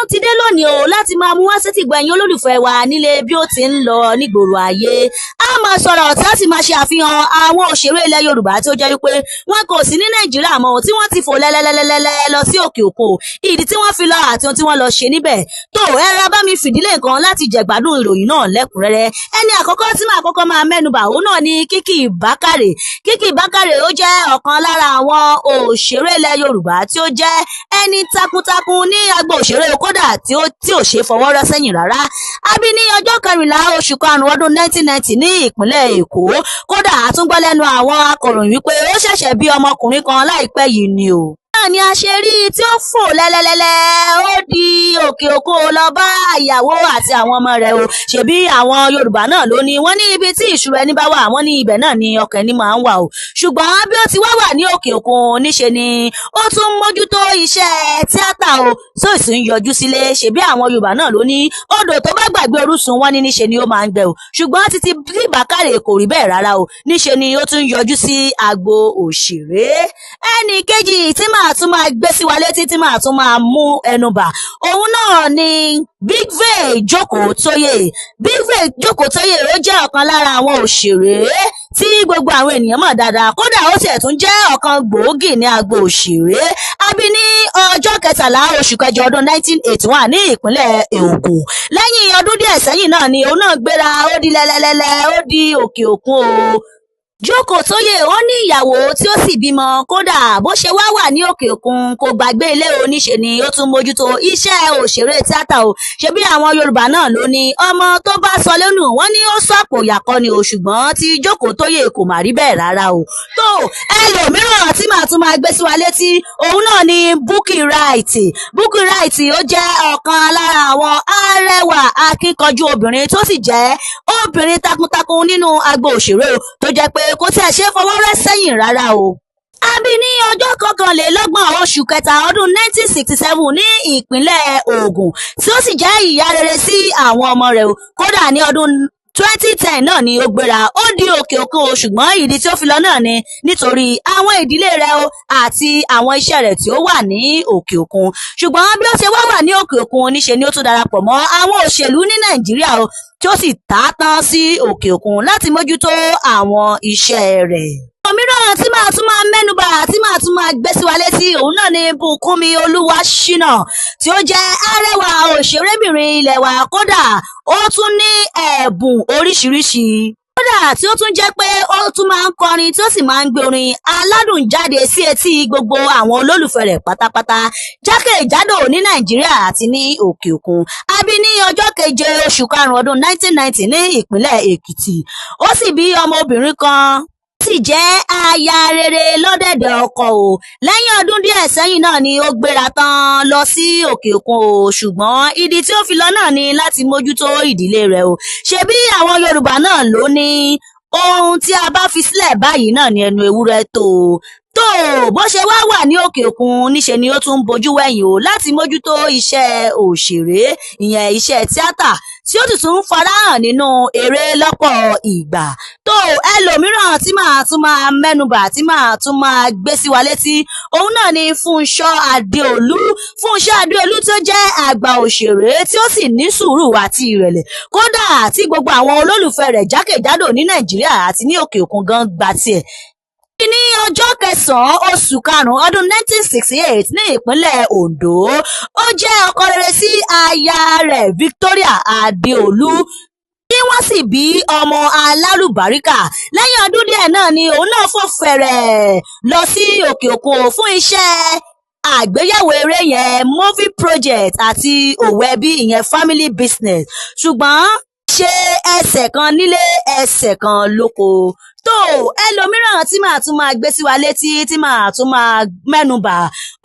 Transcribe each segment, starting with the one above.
tún ti dé lónìí o láti máa mú wá sétí gbẹ̀yìn olólùfẹ́ wa nílé bí ó ti ń lọ nígboro ayé. A máa sọ̀rọ̀ tí a sì máa ṣe àfihàn àwọn òṣèré ilẹ̀ Yorùbá tí ó jẹ́ wípé wọn kò sí ní Nàìjíríà mọ́ tí wọ́n ti fò lẹ́lẹ́lẹ́lẹ́lẹ́ lọ sí òkè òkun, ìdí tí wọ́n fi lọ àti ohun tí wọ́n lọ ṣe níbẹ̀. Tó ẹ ra bá mi fìdílé nǹkan láti jẹ̀gbádùn ìròyìn náà lẹ́kùnrẹ́rẹ́. Ẹni àkọ́kọ́ tí màá kọ́kọ́ máa mẹ́nubà òun náà ni Kiki Bakare. Kiki Bakare ó jẹ́ ọ̀kan lára àwọn òṣèré ilẹ̀ Yorùbá tí ó jẹ́ ẹni takuntakun ní agbo òṣèré kódà tí ò ṣe fọwọ́ rọ́ sẹ́yìn rárá. A bí ní ọjọ́ 14 oṣù karùn-ún ọdún 1990 ní ìpínlẹ̀ Èkó. Kódà a tún gbọ́ lẹ́nu àwọn akọ̀ròyìn wípé ó ṣẹ̀ṣẹ̀ bí ọmọkùnrin kan láìpẹ́ yìí ni o. Náà ni a ṣe rí tí ó fò lẹ́lẹ́lẹ́lẹ́ ó di òkè òkun lọ bá ìyàwó àti àwọn ọmọ rẹ̀ o. Ṣebí àwọn Yorùbá náà ló ní wọ́n ní ibi tí ìṣúra ẹni bá wà wọ́n ní ibẹ̀ náà ni ọkàn ẹni máa ń wà o. Ṣùgbọ́n bí ó ti wá wà ní òkè òkun níṣe ni ó tún mójútó iṣẹ́ tíátà o tó sì ń yọjú sílé. Ṣebí àwọn Yorùbá náà ló ní odò tó bá gbàgbé orúsun wọn ní níṣe ni ó máa ń gbẹ o. Ṣùgbọ́n títí bí Bákàrè kò rí bẹ́ẹ̀ rárá o, níṣe ni ó tún yọjú sí agbo òṣèré. Ẹnì kejì tí màá tún máa gbé sí wa létí tí màá tún máa mú ẹnu bà òun náà ni Big Vay Jókòtóyè. Big Vay Jókòtóyè ó jẹ́ ọ̀kan lára àwọn òṣèré tí gbogbo àwọn ènìyàn mọ̀ dáadáa, kódà ó sì tún jẹ́ ọ̀kan gbòógì ní agbo òṣèré. A bí ní ọjọ́ 13 oṣù kẹjọ ọdún 1981 ní ìpínlẹ̀ Ògùn. Lẹ́yìn ọdún díẹ̀ sẹ́yìn náà ni òun náà gbéra ó di lẹ́lẹ́lẹ́lẹ́ ó di òkè òkun o. Jókòtóyè ó ní ìyàwó tí ó sì bímọ, kódà bó ṣe wá wà ní òkè òkun kò gbàgbé ilé oníṣe ni ó tún mójútó iṣẹ́ òṣèré tíátà o. Ṣebí àwọn Yorùbá náà ló ní ọmọ tó bá sọ lẹ́nu wọ́n ní ó sọ àpò ìyàkọ́ ni o, ṣùgbọ́n tí Jókòtóyè kò má rí bẹ́ẹ̀ rárá o. Tó ẹlòmíràn tí màá tún máa gbé sí wa létí òun náà ni Bukky Wright. Bukky Wright ó jẹ́ ọ̀kan lára àwọn arẹwà akíkanjú obìnrin tó sì jẹ́ obìnrin takuntakun nínú agbo òṣèré o, tó jẹ́ pé kò tí ẹ ṣe fọwọ́ rẹ́ sẹ́yìn rárá o. A bí ní ọjọ́ 21 oṣù kẹta ọdún 1967 ní ìpínlẹ̀ Ògùn tí ó sì jẹ́ ìyá rere sí àwọn ọmọ rẹ̀ o. Kódà ní ọdún 2010 náà ni ó gbéra ó di òkè òkun o, ṣùgbọ́n ìdí tí ó fi lọ náà ni nítorí àwọn ìdílé rẹ̀ o àti àwọn iṣẹ́ rẹ̀ tí ó wà ní òkè òkun. Ṣùgbọ́n bí ó ṣe wà ní òkè òkun níṣe ni ó tún darapọ̀ mọ́ àwọn òṣèlú ní Nàìjíríà o tí ó sì tàátán sí òkè òkun láti mójútó àwọn iṣẹ́ rẹ̀. Òmíràn tí màá tún máa mẹ́nubà tí màá tún máa gbé sí wa létí òun náà ni Bùkúnmi Olúwaṣínà tí ó jẹ́ arẹwà òṣèrébìnrin ilẹ̀ wa, kódà ó tún ní ẹ̀bùn oríṣiríṣi. Kódà tí ó tún jẹ́ pé ó tún máa ń kọrin tí ó sì máa ń gbé orin aládùn jáde sí etí gbogbo àwọn olólùfẹ́ rẹ̀ pátápátá jákèjádò ní Nàìjíríà àti ní òkè òkun. A bí ní ọjọ́ 7 oṣù karùn-ún ọdún 1990 ní ìpínlẹ̀ Èkìtì. Ó sì bí ọmọbìnrin kan sì jẹ́ aya rere lọ́dẹ̀dẹ̀ ọkọ o. Lẹ́yìn ọdún díẹ̀ sẹ́yìn náà ni ó gbéra tán lọ sí òkè òkun o, ṣùgbọ́n ìdí tí ó fi lọ náà ni láti mójútó ìdílé rẹ̀ o. Ṣebí àwọn Yorùbá náà ló ní ohun tí a bá fi sílẹ̀ báyìí náà ni ẹnu ewúrẹ́ tó bó ṣe wá wà ní òkè òkun níṣe ni ó tún bójú wẹ̀yìn o láti mójútó iṣẹ́ òṣèré, ìyẹn iṣẹ́ tíátà tí ó tún farahàn nínú eré lọ́pọ̀ ìgbà. Ẹlòmíràn tí màá tún máa mẹ́nubà tí màá tún máa gbé sí wa létí òun náà ni Fúnṣọ́ Adéolú. Fúnṣọ́ Adéolú tó jẹ́ àgbà òṣèré tí ó sì ní sùúrù àti ìrẹ̀lẹ̀, kódà tí gbogbo àwọn olólùfẹ́ rẹ̀ jákèjádò ní Nàìjíríà àti ní òkè òkun gan gbà tiẹ̀. Ní ọjọ́ 9 oṣù karùn-ún ọdún 1968 ní ìpínlẹ̀ Ondo, ó jẹ́ ọkọ rere sí aya rẹ̀ Victoria Adéolú tí wọ́n sì bí ọmọ alálùbáríkà. Lẹ́yìn ọdún díẹ̀ náà ni òun náà fò fẹ̀rẹ̀ lọ sí òkè òkun fún iṣẹ́ àgbéyẹ̀wò eré yẹn movie project àti òwò ẹbí ìyẹn family business. Ṣùgbọ́n ṣe ẹsẹ̀ kan nílé ẹsẹ̀ kan lóko. Ẹlòmíràn tí màá tún máa gbé sí wa létí tí màá tún máa mẹ́nubà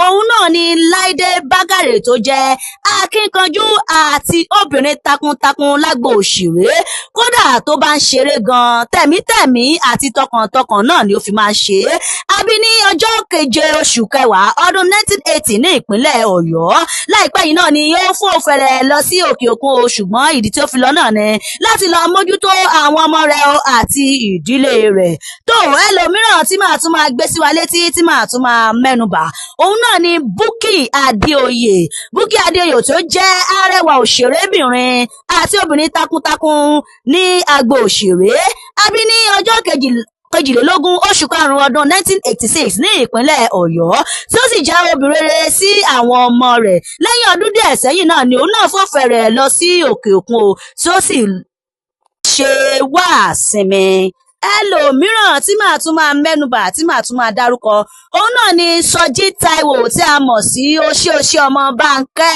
òun náà ni Láídé Bákàrè tó jẹ́ akínkanjú àti obìnrin takuntakun lágbo òṣèré. Kódà tó bá ń ṣeré gan tẹ̀mítẹ̀mí àti tọkàntọkàn náà ni ó fi máa ń ṣe é. A bí ní ọjọ́ 7 oṣù kẹwàá ọdún 1980 ní ìpínlẹ̀ Ọ̀yọ́. Láìpẹ́ yìí náà ni yóò fò fẹ̀rẹ̀ lọ sí òkè òkun o, ṣùgbọ́n ìdí tí ó fi lọ náà ni láti lọ mójútó àwọn ọmọ rẹ̀ àti ìdílé rẹ̀. tó ẹlòmíràn tí màá tún máa gbé sí wa létí tí màá tún máa mẹ́nubà òun náà ni Bukky Adéoyè. Bukky Adéoyè tó jẹ́ arẹwà òṣèrébìnrin àti obìnrin takuntakun ní agbo òṣèré. A bí ní ọjọ́ kejìlélógún oṣù karùn-ún ọdún 1986 ní ìpínlẹ̀ Ọ̀yọ́ tí ó sì jẹ́ obìnrin rere sí àwọn ọmọ rẹ̀. Lẹ́yìn ọdún díẹ̀ sẹ́yìn náà ni òun náà fò fẹ̀rẹ̀ lọ sí òkè òkun tí ó sì ṣe wáàsinmi. Ẹlòmíràn tí màá tún máa mẹ́nubà tí màá tún máa dárúkọ òun náà ni Sọjí Táíwò tí a mọ̀ sí Oṣé ọmọ Bánkẹ́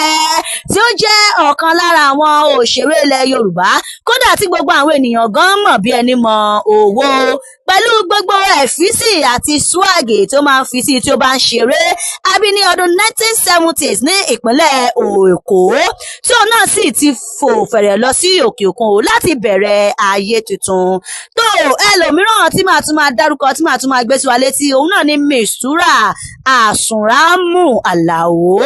tí ó jẹ́ ọ̀kan lára àwọn òṣèré ilẹ̀ Yorùbá kódà tí gbogbo àwọn ènìyàn gan mọ̀ bí ẹni mọ òwò pẹ̀lú gbogbo ẹ̀físì àti swag tó máa ń fi sí tí ó bá ń ṣeré. A bí ní ọdún 1970s ní ìpínlẹ̀ Èkó tí òun náà sì ti fò fẹ̀rẹ̀ lọ sí òkè òkun láti bẹ̀rẹ̀ ayé tuntun. tó ẹlòmíràn tí màá tún máa dárúkọ tí màá tún máa gbé sí wa létí òun náà ni Mistura Àsùnrámù Àlàó.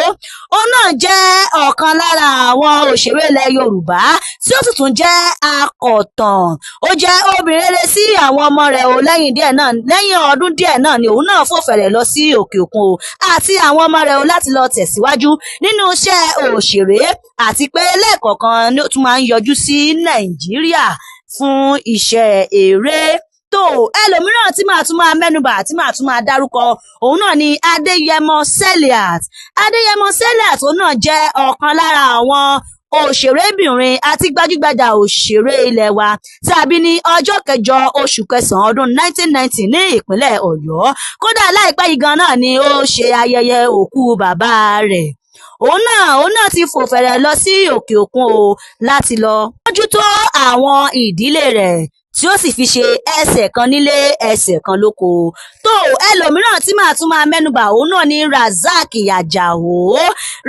Òun náà jẹ́ ọ̀kan lára àwọn òṣèré ilẹ̀ Yorùbá tí ó sì tún jẹ́ akọ̀tàn. Ó jẹ́ obìnrin rere sí àwọn ọmọ rẹ̀ lẹ́yìn ọdún díẹ̀ náà ni òun náà fò fẹ̀rẹ̀ lọ sí òkè òkun àti àwọn ọmọ rẹ̀ láti lọ tẹ̀síwájú nínú iṣẹ́ òṣèré àti pé lẹ́ẹ̀kọ̀ọ̀kan ni ó tún máa ń yọjú sí Nàìjíríà fún iṣẹ́ eré. tó ẹlòmíràn tí màá tún máa mẹ́nubà tí màá tún máa dárúkọ òun náà ni Adéyẹmọ Seliat. Adéyẹmọ Seliat òun náà jẹ́ ọ̀kan lára àwọn òṣèrébìnrin àti gbajúgbajà òṣèré ilẹ̀ wa tí a bí ní ọjọ́ kẹjọ oṣù kẹsàn-án ọdún 1990 ní ìpínlẹ̀ Ọ̀yọ́. Kódà láìpẹ́ yìí gan náà ni ó ṣe ayẹyẹ òkú bàbá rẹ̀. Òun náà ti fò fẹ̀rẹ̀ lọ sí òkè òkun láti lọ mójútó àwọn ìdílé rẹ̀ tí ó sì fi ṣe ẹsẹ̀ kan nílé ẹsẹ̀ kan lóko. tó ẹlòmíràn tí màá tún máa mẹ́nubà òun náà ni Razak Àjàó.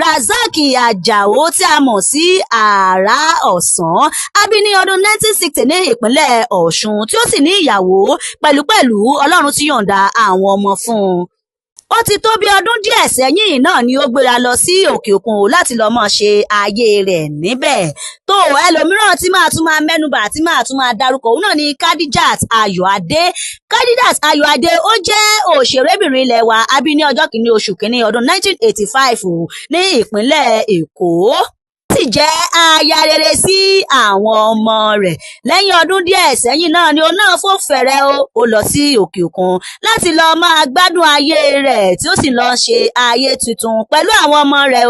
Razak Àjàó tí a mọ̀ sí Àrà Ọ̀sán. A bí ní ọdún 1960 ní ìpínlẹ̀ Ọ̀ṣun tí ó sì ní ìyàwó pẹ̀lú Ọlọ́run tí yọ̀ǹda àwọn ọmọ fún un. Ó ti tó bí ọdún díẹ̀ sẹ́yìn náà ni ó gbéra lọ sí òkè òkun láti lọ máa ṣe ayé rẹ̀ níbẹ̀. tó ẹlòmíràn tí màá tún máa mẹ́nubà tí màá tún máa dárúkọ òun náà ni Khadijat Ayọ̀adé. Khadijat Ayọ̀adé ó jẹ́ òṣèrébìnrin ilẹ̀ wa. A bí ní ọjọ́ kìíní oṣù kìíní ọdún 1985 ní ìpínlẹ̀ Èkó. Sì jẹ́ aya rere sí àwọn ọmọ rẹ̀. Lẹ́yìn ọdún díẹ̀ sẹ́yìn náà ni òun náà fò fẹ̀rẹ̀ ó lọ sí òkè òkun láti lọ máa gbádùn ayé rẹ̀ tí ó sì lọ ṣe ayé tuntun pẹ̀lú àwọn ọmọ rẹ̀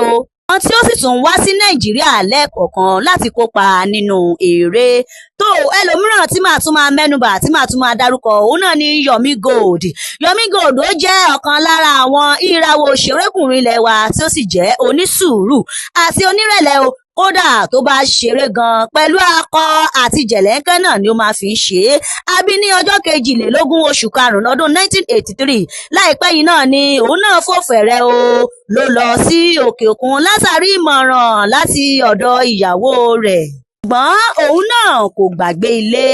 àwọn tí ó sì tún wá sí Nàìjíríà lẹ́ẹ̀kọ̀ọ̀kan láti kópa nínú eré. tó ẹlòmíràn tí màá tún máa mẹ́nubà tí màá tún máa dárúkọ òun náà ni Yomi Gold. Yomi Gold ó jẹ́ ọ̀kan lára àwọn ìràwọ̀ òṣèrékùnrin ilẹ̀ wa tí ó sì jẹ́ onísùúrù àti onírẹ̀lẹ̀ kódà tó bá ṣeré gan pẹ̀lú akọ àti jẹ̀lẹ́ńkẹ́ náà ni ó máa fi ń ṣe é. A bí ní ọjọ́ kejìlélógún oṣù karùn-ún ọdún 1983 láìpẹ́ yìí náà ni òun náà fò fẹ̀rẹ̀ ló lọ sí òkè òkun látàrí ìmọ̀ràn láti ọ̀dọ̀ ìyàwó rẹ̀. ṣùgbọ́n òun náà kò gbàgbé ilé.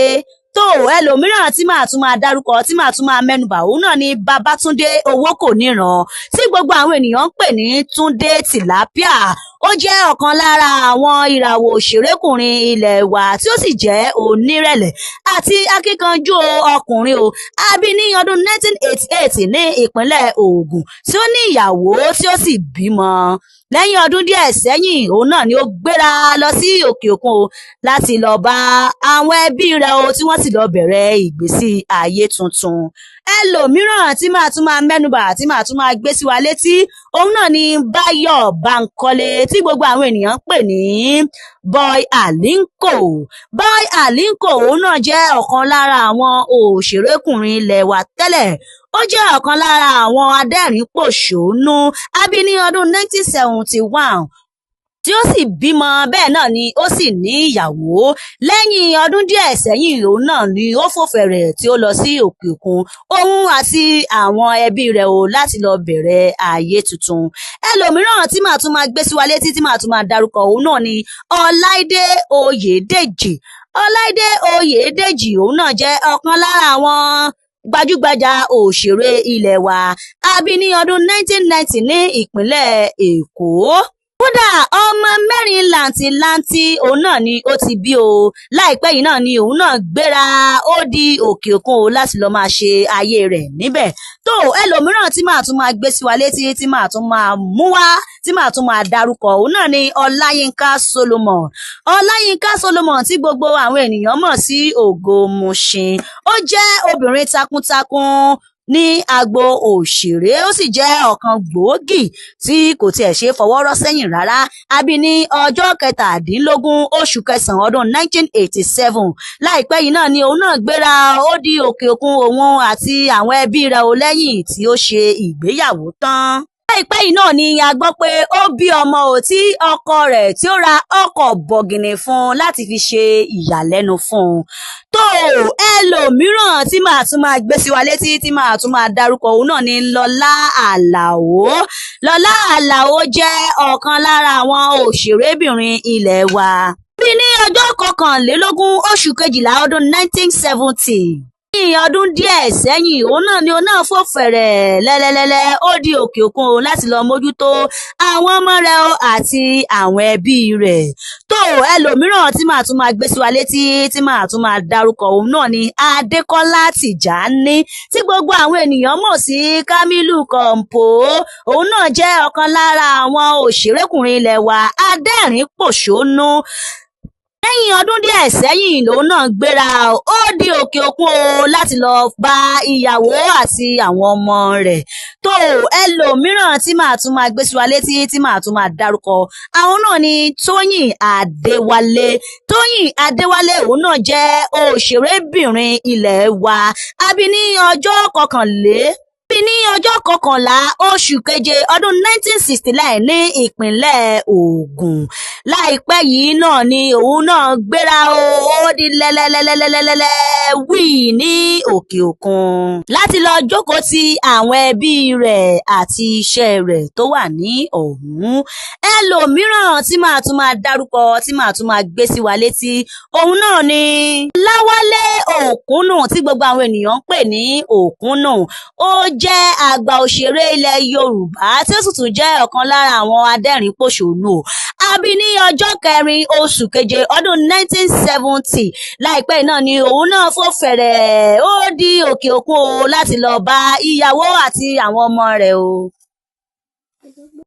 tó ẹlòmíràn tí màá tún máa dárúkọ tí màá tún máa mẹ́nubà òun náà ni Babátúndé Owókòníran tí gbogbo àwọn ènìyàn ń pè ní Túndé Tìlápíà. Ó jẹ́ ọ̀kan lára àwọn ìràwọ̀ òṣèrékùnrin ilẹ̀ wa tí ó sì jẹ́ onírẹ̀lẹ̀ àti akíkanjú ọkùnrin. A bí ní ọdún 1988 ní ìpínlẹ̀ Ògùn tí ó ní ìyàwó tí ó sì bímọ. Lẹ́yìn ọdún díẹ̀ sẹ́yìn òun náà ni ó gbéra lọ sí òkè òkun láti lọ bá àwọn ẹbí rẹ̀ tí wọ́n sì lọ bẹ̀rẹ̀ ìgbésí ayé tuntun. Ẹlòmíràn tí màá tún máa mẹ́nubà tí màá tún máa gbé sí wa létí òun náà ni Báyọ̀ Bánkọ́lé tí gbogbo àwọn ènìyàn ń pè ní Boy Alinko. Boy Alinko òun náà jẹ́ ọ̀kan lára àwọn òṣèrékùnrin ilẹ̀ wa tẹ́lẹ̀. Ó jẹ́ ọ̀kan lára àwọn adẹ́rìn-pòṣónú. A bí ní ọdún 1971 tí ó sì bímọ bẹ́ẹ̀ náà ni ó sì ní ìyàwó. Lẹ́yìn ọdún díẹ̀ sẹ́yìn òun náà ni ó fò fẹ̀rẹ̀ tí ó lọ sí òkè òkun òun àti àwọn ẹbí rẹ̀ láti lọ bẹ̀rẹ̀ ayé tuntun. Ẹlòmíràn tí màá tún máa gbé sí wa létí tí màá tún máa dárúkọ òun náà ni Ọláìdé Oyèdèjì. Ọláìdé Oyèdèjì òun náà jẹ́ ọ̀kan lára àwọn gbajúgbajà òṣèré ilẹ̀ wa. A bí ní ọdún 1990 ní ìpínlẹ̀ Èkó. Kódà ọmọ mẹ́rin làǹtìlanti òun náà ni ó ti bí o láìpẹ́ yìí náà ni òun náà gbéra ó di òkè òkun o láti lọ máa ṣe ayé rẹ̀ níbẹ̀. tó ẹlòmíràn tí màá tún máa gbé sí wa létí tí màá tún máa mú wá tí màá tún máa dárúkọ òun náà ni Ọláyínká Solomon. Ọláyínká Solomon tí gbogbo àwọn ènìyàn mọ̀ sí Ògo Mushin. Ó jẹ́ obìnrin takuntakun ní agbo òṣèré, ó sì jẹ́ ọ̀kan gbòógì tí kò tiẹ̀ ṣe fọwọ́ rọ́ sẹ́yìn rárá. A bí ní ọjọ́ 17 oṣù kẹsàn-án ọdún 1987. láìpẹ́ yìí náà ni òun náà gbéra ó di òkè òkun òun àti àwọn ẹbí rẹ̀ o lẹ́yìn tí ó ṣe ìgbéyàwó tán. láìpẹ́ yìí náà ni a gbọ́ pé ó bí ọmọ ò tí ọkọ rẹ̀ tí ó ra ọkọ̀ bọ̀gìnì fún un láti fi ṣe ìyàlẹ́nu fún un. tó ẹlòmíràn tí màá tún máa gbé sí wa létí tí màá tún máa dárúkọ òun náà ni Lọlá Àlàó. Lọlá Àlàó jẹ́ ọ̀kan lára àwọn òṣèrébìnrin ilẹ̀ wa. bí ní ọjọ́ 21 oṣù kejìlá ọdún 1970. ní ọdún díẹ̀ sẹ́yìn òun náà ni òun náà fò fẹ̀rẹ̀ lẹ́lẹ́lẹ́lẹ́ ó di òkè òkun láti lọ mójútó àwọn ọmọ rẹ̀ àti àwọn ẹbí rẹ̀. tó ẹlòmíràn tí màá tún máa gbé sí wa létí tí màá tún máa dárúkọ òun náà ni Adékọ́lá Tìjání tí gbogbo àwọn ènìyàn mọ̀ sí Kamilu Kọ̀ǹpó. òun náà jẹ́ ọ̀kan lára àwọn òṣèrékùnrin ilẹ̀ wa adẹ́rìn-pòṣónú. lẹ́yìn ọdún díẹ̀ sẹ́yìn lòun náà gbéra ó di òkè òkun láti lọ bá ìyàwó àti àwọn ọmọ rẹ̀. tó ẹlòmíràn tí màá tún máa gbé sí wa létí tí màá tún máa dárúkọ àwọn náà ni Tóyìn Adéwálé. Tóyìn Adéwálé òun náà jẹ́ òṣèrébìnrin ilẹ̀ wa. A bí ní ọjọ́ 11 oṣù keje ọdún 1969 ní ìpínlẹ̀ Ògùn. láìpẹ́ yìí náà ni òun náà gbéra ó di lẹ́lẹ́lẹ́lẹ́lẹ́lẹ́ wí ní òkè òkun láti lọ jókòó ti àwọn ẹbí rẹ̀ àti iṣẹ́ rẹ̀ tó wà ní ọ̀hún. ẹlòmíràn tí màá tún máa dárúkọ tí màá tún máa gbé sí wa létí òun náà ni Láwálé Òkúnnù tí gbogbo àwọn ènìyàn ń pè ní Òkúnnù. ó jẹ́ àgbà òṣèré ilẹ̀ Yorùbá tí ó sì tún jẹ́ ọ̀kan lára àwọn adẹ́rìn-pòṣónú. A bí ní ọjọ́ 4 oṣù keje ọdún 1970. láìpẹ́ náà ni òun náà fò fẹ̀rẹ̀ ó di òkè òkun láti lọ bá ìyàwó àti àwọn ọmọ rẹ̀ o.